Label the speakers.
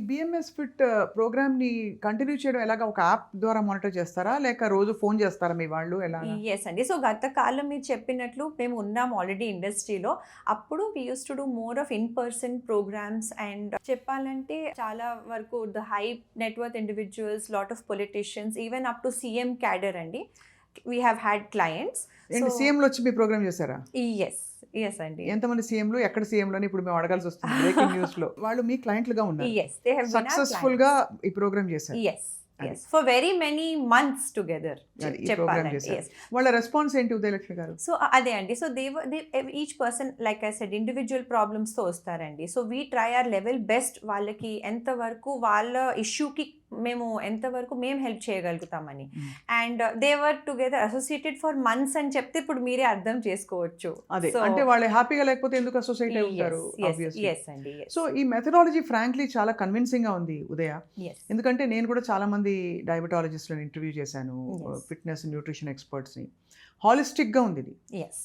Speaker 1: BMS fit ప్రోగ్రామ్‌ని continue చేయడం ఎలాగా? ఒక యాప్ ద్వారా మానిటర్ చేస్తారా? లేక రోజు ఫోన్ చేస్తారా మీ వాళ్ళు ఎలాగా?
Speaker 2: యెస్ అండి. సో, గత కాలం మీరు చెప్పినట్లు మేము ఉన్నాం ఆల్రెడీ ఇండస్ట్రీలో. అప్పుడు we used to do more of in person programs and చెప్పాలంటే చాలా వరకు the high net worth individuals, lot of politicians, even up to CM cadre అండి. We have had clients. So
Speaker 1: ఏంటి సీఎంలు వచ్చి మీ ప్రోగ్రామ్ చేశారా?
Speaker 2: యెస్. యెస్ అండి.
Speaker 1: ఎంతమంది సీఎంలు? ఎక్కడ సీఎంలు అని ఇప్పుడు మేము అడగాల్సి వస్తుంది బ్రేకింగ్ న్యూస్‌లో. వాళ్ళు మీ క్లయింట్లుగా ఉన్నారు.
Speaker 2: Yes. They have been our
Speaker 1: సక్సెస్‌ఫుల్‌గా
Speaker 2: క్లయింట్స్.
Speaker 1: ఈ ప్రోగ్రామ్ చేశారు.
Speaker 2: Yes. Yes. For very many months together
Speaker 1: అది ఈ ప్రోగ్రామ్
Speaker 2: చెప్పాలంటే.
Speaker 1: చేశారు.
Speaker 2: యెస్.
Speaker 1: వాళ్ళ రెస్పాన్స్ ఏంటి ఉదయలక్ష్మి గారు?
Speaker 2: సో అదే అండి. So each person like I said individual ప్రాబ్లమ్స్‌తో వస్తారండి. So we try our level best వాళ్ళకి ఎంతవరకు వాళ్ళ ఇష్యూకి ఎంతవరకు మేము హెల్ప్ చేయగలుగుతామని. And they were together associated for months అని చెప్తే ఇప్పుడు మీరే అర్థం చేసుకోవచ్చు.
Speaker 1: అదే.
Speaker 2: సో
Speaker 1: అంటే వాళ్ళు హ్యాపీగా లేకపోతే ఎందుకు అసోసియేట్ అయి ఉంటారు ఆబ్వియస్‌లీ.
Speaker 2: యెస్ అండి.
Speaker 1: సో ఈ మెథడాలజీ ఫ్రాంక్లీ చాలా కన్విన్సింగ్‌గా ఉంది ఉదయ.
Speaker 2: యెస్.
Speaker 1: ఎందుకంటే నేను కూడా చాలా మంది డయాబెటాలజిస్ట్‌లని ఇంటర్వ్యూ చేశాను.
Speaker 2: Yes.
Speaker 1: ఫిట్‌నెస్, న్యూట్రిషన్ ఎక్స్‌పర్ట్స్‌ని. హాలిస్టిక్‌గా ఉంది ఇది.
Speaker 2: యెస్.